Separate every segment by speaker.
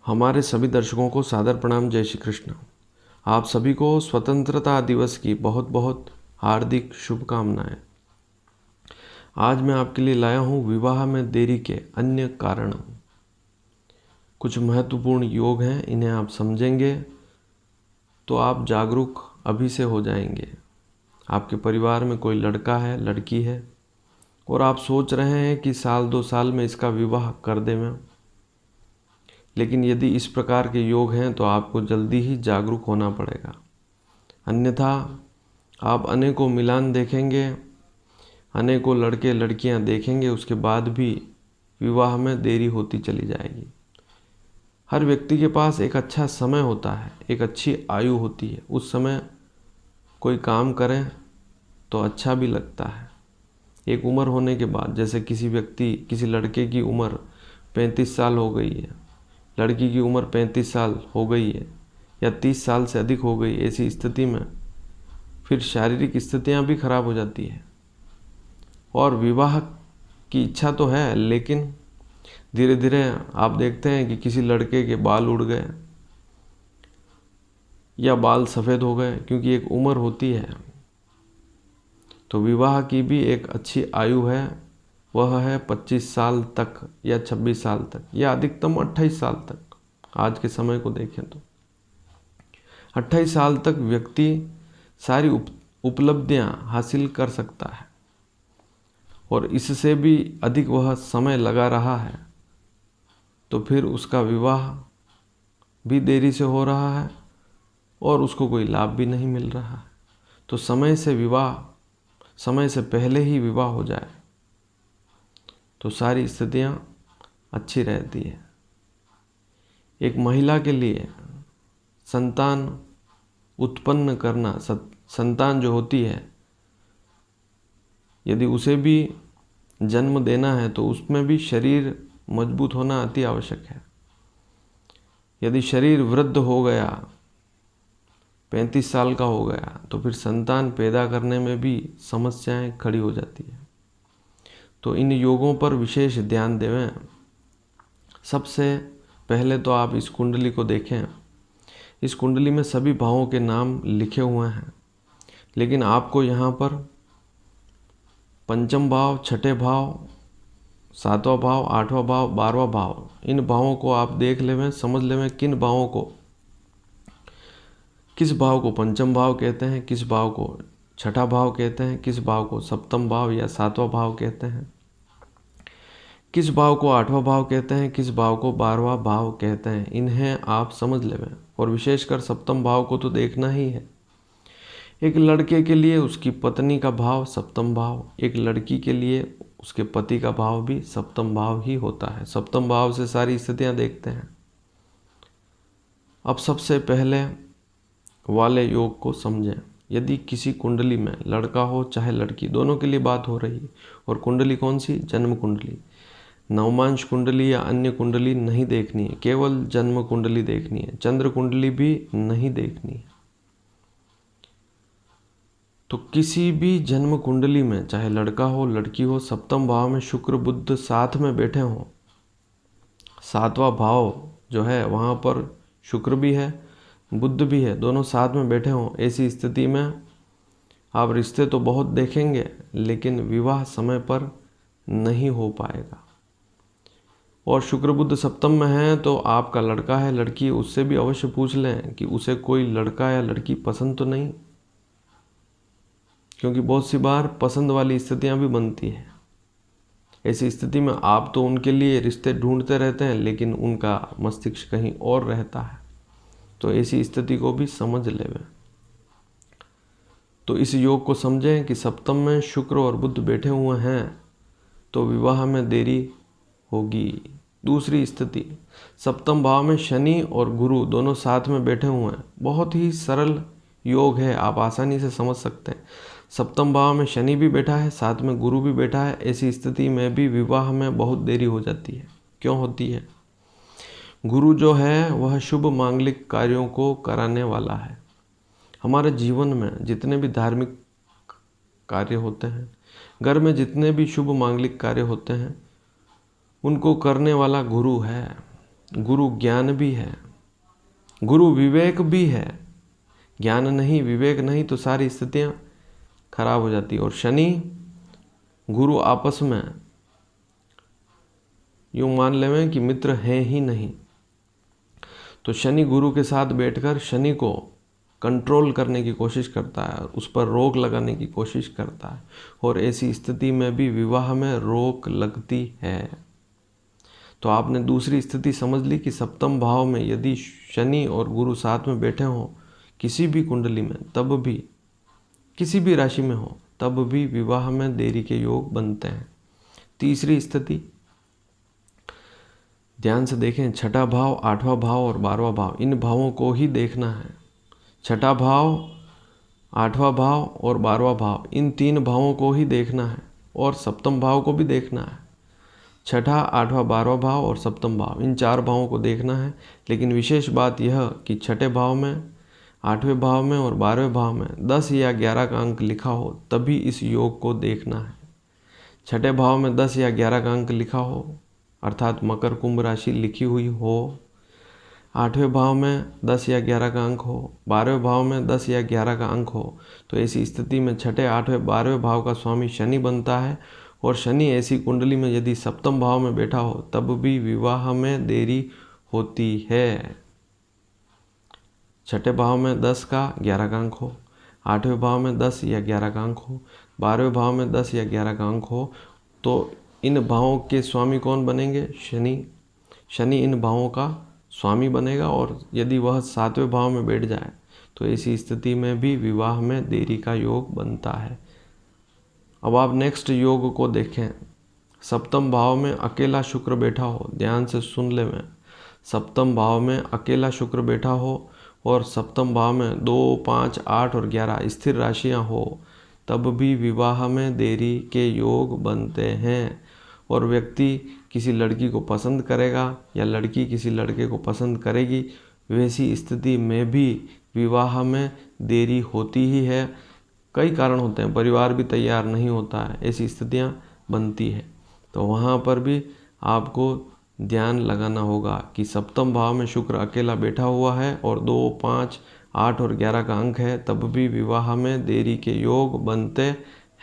Speaker 1: हमारे सभी दर्शकों को सादर प्रणाम। जय श्री कृष्ण। आप सभी को स्वतंत्रता दिवस की बहुत बहुत हार्दिक शुभकामनाएं। आज मैं आपके लिए लाया हूं विवाह में देरी के अन्य कारण। कुछ महत्वपूर्ण योग हैं, इन्हें आप समझेंगे तो आप जागरूक अभी से हो जाएंगे। आपके परिवार में कोई लड़का है, लड़की है और आप सोच रहे हैं कि साल 2 साल में इसका विवाह कर दें मैं, लेकिन यदि इस प्रकार के योग हैं तो आपको जल्दी ही जागरूक होना पड़ेगा। अन्यथा आप अनेकों मिलान देखेंगे, अनेकों लड़के लड़कियां देखेंगे, उसके बाद भी विवाह में देरी होती चली जाएगी। हर व्यक्ति के पास एक अच्छा समय होता है, एक अच्छी आयु होती है। उस समय कोई काम करें तो अच्छा भी लगता है। एक उम्र होने के बाद, जैसे किसी लड़के की उम्र 35 साल हो गई है, लड़की की उम्र 35 साल हो गई है या 30 साल से अधिक हो गई, ऐसी स्थिति में फिर शारीरिक स्थितियां भी खराब हो जाती है और विवाह की इच्छा तो है, लेकिन धीरे धीरे आप देखते हैं कि किसी लड़के के बाल उड़ गए या बाल सफ़ेद हो गए, क्योंकि एक उम्र होती है। तो विवाह की भी एक अच्छी आयु है, वह है 25 साल तक या 26 साल तक या अधिकतम 28 साल तक। आज के समय को देखें तो 28 साल तक व्यक्ति सारी उपलब्धियां हासिल कर सकता है और इससे भी अधिक वह समय लगा रहा है तो फिर उसका विवाह भी देरी से हो रहा है और उसको कोई लाभ भी नहीं मिल रहा है। तो समय से पहले ही विवाह हो जाए तो सारी स्थितियां अच्छी रहती है। एक महिला के लिए संतान उत्पन्न करना, संतान जो होती है, यदि उसे भी जन्म देना है तो उसमें भी शरीर मजबूत होना अति आवश्यक है। यदि शरीर वृद्ध हो गया, 35 साल का हो गया, तो फिर संतान पैदा करने में भी समस्याएं खड़ी हो जाती है। तो इन योगों पर विशेष ध्यान देवें। सबसे पहले तो आप इस कुंडली को देखें। इस कुंडली में सभी भावों के नाम लिखे हुए हैं, लेकिन आपको यहाँ पर पंचम भाव, छठे भाव, 7वां भाव, 8वां भाव, 12वां भाव, इन भावों को आप देख लेवें, समझ लेवें किस भाव को पंचम भाव कहते हैं, किस भाव को छठा भाव कहते हैं, किस भाव को सप्तम भाव या 7वां भाव कहते हैं, किस भाव को 8वां भाव कहते हैं, किस भाव को 12वां भाव कहते हैं। इन्हें आप समझ लेवें और विशेषकर सप्तम भाव को तो देखना ही है। एक लड़के के लिए उसकी पत्नी का भाव सप्तम भाव, एक लड़की के लिए उसके पति का भाव भी सप्तम भाव ही होता है। सप्तम भाव से सारी स्थितियां देखते हैं। अब सबसे पहले वाले योग को समझें। यदि किसी कुंडली में लड़का हो चाहे लड़की, दोनों के लिए बात हो रही है, और कुंडली कौन सी? जन्म कुंडली। नवमांश कुंडली या अन्य कुंडली नहीं देखनी है, केवल जन्म कुंडली देखनी है। चंद्र कुंडली भी नहीं देखनी है। तो किसी भी जन्म कुंडली में, चाहे लड़का हो लड़की हो, सप्तम भाव में शुक्र बुध साथ में बैठे हों, 7वां भाव जो है वहाँ पर शुक्र भी है, बुध भी है, दोनों साथ में बैठे हों, ऐसी स्थिति में आप रिश्ते तो बहुत देखेंगे, लेकिन विवाह समय पर नहीं हो पाएगा। और शुक्र बुध सप्तम में है तो आपका लड़का है लड़की, उससे भी अवश्य पूछ लें कि उसे कोई लड़का या लड़की पसंद तो नहीं, क्योंकि बहुत सी बार पसंद वाली स्थितियां भी बनती हैं। ऐसी स्थिति में आप तो उनके लिए रिश्ते ढूंढते रहते हैं, लेकिन उनका मस्तिष्क कहीं और रहता है। तो ऐसी स्थिति को भी समझ लेवें। तो इस योग को समझें कि सप्तम में शुक्र और बुध बैठे हुए हैं तो विवाह में देरी होगी। दूसरी स्थिति, सप्तम भाव में शनि और गुरु दोनों साथ में बैठे हुए हैं। बहुत ही सरल योग है, आप आसानी से समझ सकते हैं। सप्तम भाव में शनि भी बैठा है, साथ में गुरु भी बैठा है। ऐसी स्थिति में भी विवाह में बहुत देरी हो जाती है। क्यों होती है? गुरु जो है वह शुभ मांगलिक कार्यों को कराने वाला है। हमारे जीवन में जितने भी धार्मिक कार्य होते हैं, घर में जितने भी शुभ मांगलिक कार्य होते हैं, उनको करने वाला गुरु है। गुरु ज्ञान भी है, गुरु विवेक भी है। ज्ञान नहीं, विवेक नहीं तो सारी स्थितियां खराब हो जाती। और शनि गुरु आपस में यूं मान लें कि मित्र हैं ही नहीं। तो शनि गुरु के साथ बैठकर शनि को कंट्रोल करने की कोशिश करता है, उस पर रोक लगाने की कोशिश करता है, और ऐसी स्थिति में भी विवाह में रोक लगती है। तो आपने दूसरी स्थिति समझ ली कि सप्तम भाव में यदि शनि और गुरु साथ में बैठे हों किसी भी कुंडली में, तब भी किसी भी राशि में हो, तब भी विवाह में देरी के योग बनते हैं। तीसरी स्थिति ध्यान से देखें, छठा भाव, आठवां भाव और 12वां भाव, इन भावों को ही देखना है। छठा भाव, आठवां भाव और 12वां भाव, इन तीन भावों को ही देखना है, और सप्तम भाव को भी देखना है। छठा, आठवां, 12वां भाव और सप्तम भाव, इन चार भावों को देखना है। लेकिन विशेष बात यह कि छठे भाव में, आठवें भाव में और 12वें भाव में 10 या 11 का अंक लिखा हो तभी इस योग को देखना है। छठे भाव में 10 या 11 का अंक लिखा हो, अर्थात मकर कुंभ राशि लिखी हुई हो, आठवें भाव में 10 या 11 का अंक हो, 12वें भाव में 10 या 11 का अंक हो, तो ऐसी स्थिति में छठे, आठवें, 12वें भाव का स्वामी शनि बनता है। और शनि ऐसी कुंडली में यदि सप्तम भाव में बैठा हो तब भी विवाह में देरी होती है। छठे भाव में 10 का 11 का अंक हो, आठवें भाव में 10 या 11 का अंक हो, 12वें भाव में 10 या 11 का अंक हो, तो इन भावों के स्वामी कौन बनेंगे? शनि। शनि इन भावों का स्वामी बनेगा, और यदि वह 7वें भाव में बैठ जाए तो ऐसी स्थिति में भी विवाह में देरी का योग बनता है। अब आप नेक्स्ट योग को देखें। सप्तम भाव में अकेला शुक्र बैठा हो, ध्यान से सुन ले मैं, सप्तम भाव में अकेला शुक्र बैठा हो और सप्तम भाव में 2, 5, 8 और 11 स्थिर राशियां हो, तब भी विवाह में देरी के योग बनते हैं। और व्यक्ति किसी लड़की को पसंद करेगा या लड़की किसी लड़के को पसंद करेगी, वैसी स्थिति में भी विवाह में देरी होती ही है। कई कारण होते हैं, परिवार भी तैयार नहीं होता है, ऐसी स्थितियां बनती है। तो वहाँ पर भी आपको ध्यान लगाना होगा कि सप्तम भाव में शुक्र अकेला बैठा हुआ है और 2, 5, 8 और 11 का अंक है, तब भी विवाह में देरी के योग बनते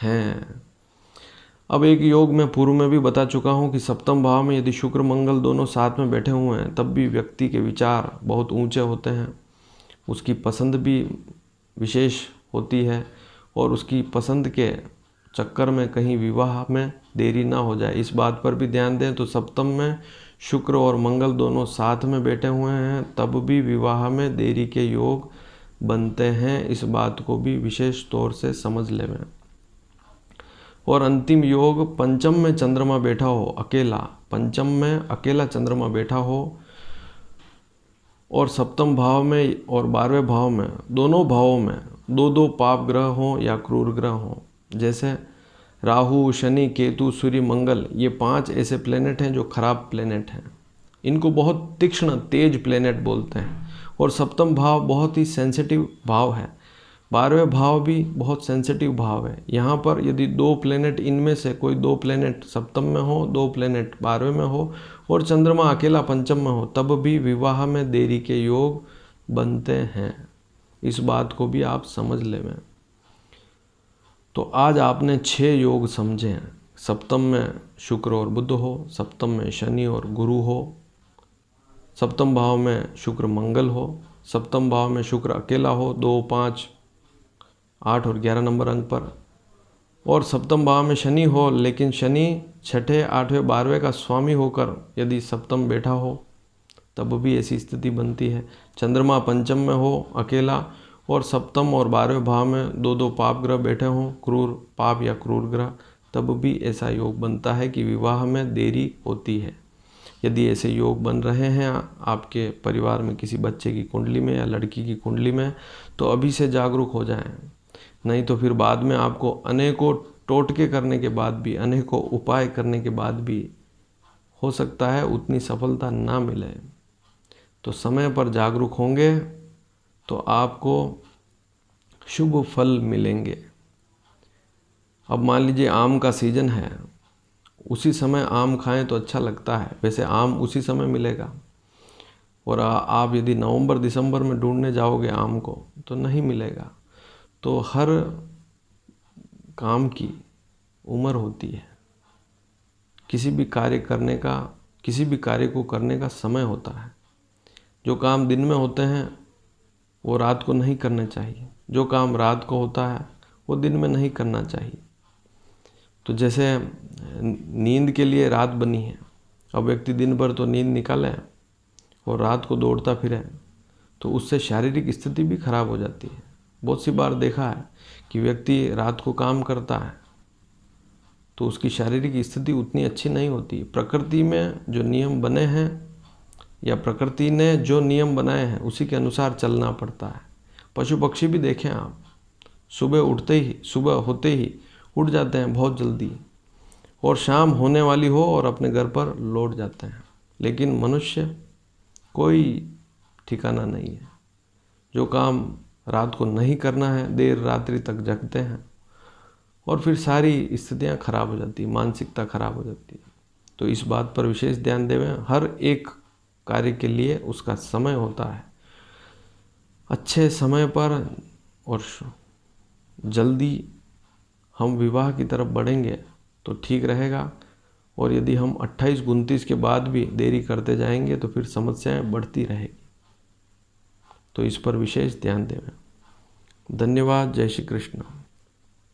Speaker 1: हैं। अब एक योग मैं पूर्व में भी बता चुका हूँ कि सप्तम भाव में यदि शुक्र मंगल दोनों साथ में बैठे हुए हैं तब भी व्यक्ति के विचार बहुत ऊंचे होते हैं, उसकी पसंद भी विशेष होती है, और उसकी पसंद के चक्कर में कहीं विवाह में देरी ना हो जाए, इस बात पर भी ध्यान दें। तो सप्तम में शुक्र और मंगल दोनों साथ में बैठे हुए हैं तब भी विवाह में देरी के योग बनते हैं, इस बात को भी विशेष तौर से समझ लें। और अंतिम योग पंचम में चंद्रमा बैठा हो अकेला, पंचम में अकेला चंद्रमा बैठा हो और सप्तम भाव में और 12वें भाव में, दोनों भावों में 2-2 पाप ग्रह हों या क्रूर ग्रह हों, जैसे राहु, शनि, केतु, सूर्य, मंगल, ये 5 ऐसे प्लेनेट हैं जो खराब प्लेनेट हैं। इनको बहुत तीक्ष्ण तेज प्लेनेट बोलते हैं। और सप्तम भाव बहुत ही सेंसिटिव भाव है, 12वें भाव भी बहुत सेंसिटिव भाव है। यहाँ पर यदि 2 प्लेनेट, इनमें से कोई 2 प्लेनेट सप्तम में हो, 2 प्लेनेट 12वें में हो और चंद्रमा अकेला पंचम में हो, तब भी विवाह में देरी के योग बनते हैं, इस बात को भी आप समझ लें। तो आज आपने 6 योग समझे हैं। सप्तम में शुक्र और बुध हो, सप्तम में शनि और गुरु हो, सप्तम भाव में शुक्र मंगल हो, सप्तम भाव में शुक्र अकेला हो 2, 5, 8 और 11 नंबर अंक पर, और सप्तम भाव में शनि हो, लेकिन शनि छठे, 8वें, 12वें का स्वामी होकर यदि सप्तम बैठा हो तब भी ऐसी स्थिति बनती है। चंद्रमा पंचम में हो अकेला और सप्तम और 12वें भाव में 2-2 पाप ग्रह बैठे हों, क्रूर पाप या क्रूर ग्रह, तब भी ऐसा योग बनता है कि विवाह में देरी होती है। यदि ऐसे योग बन रहे हैं आपके परिवार में किसी बच्चे की कुंडली में या लड़की की कुंडली में, तो अभी से जागरूक हो जाएं, नहीं तो फिर बाद में आपको अनेकों टोटके करने के बाद भी, अनेकों उपाय करने के बाद भी हो सकता है उतनी सफलता ना मिले। तो समय पर जागरूक होंगे तो आपको शुभ फल मिलेंगे। अब मान लीजिए आम का सीजन है, उसी समय आम खाएं तो अच्छा लगता है, वैसे आम उसी समय मिलेगा, और आप यदि नवंबर दिसंबर में ढूंढने जाओगे आम को तो नहीं मिलेगा। तो हर काम की उम्र होती है, किसी भी कार्य को करने का समय होता है। जो काम दिन में होते हैं वो रात को नहीं करने चाहिए, जो काम रात को होता है वो दिन में नहीं करना चाहिए। तो जैसे नींद के लिए रात बनी है, अब व्यक्ति दिन भर तो नींद निकाले और रात को दौड़ता फिरे तो उससे शारीरिक स्थिति भी खराब हो जाती है। बहुत सी बार देखा है कि व्यक्ति रात को काम करता है तो उसकी शारीरिक स्थिति उतनी अच्छी नहीं होती। प्रकृति में जो नियम बने हैं या प्रकृति ने जो नियम बनाए हैं उसी के अनुसार चलना पड़ता है। पशु पक्षी भी देखें आप, सुबह होते ही उठ जाते हैं बहुत जल्दी और शाम होने वाली हो और अपने घर पर लौट जाते हैं। लेकिन मनुष्य कोई ठिकाना नहीं है। जो काम रात को नहीं करना है देर रात्रि तक जगते हैं और फिर सारी स्थितियाँ खराब हो जाती है, मानसिकता खराब हो जाती है। तो इस बात पर विशेष ध्यान देवें। हर एक कार्य के लिए उसका समय होता है। अच्छे समय पर और जल्दी हम विवाह की तरफ बढ़ेंगे तो ठीक रहेगा। और यदि हम 28-29 के बाद भी देरी करते जाएंगे तो फिर समस्याएं बढ़ती रहेगी। तो इस पर विशेष ध्यान देवें। धन्यवाद। जय श्री कृष्ण।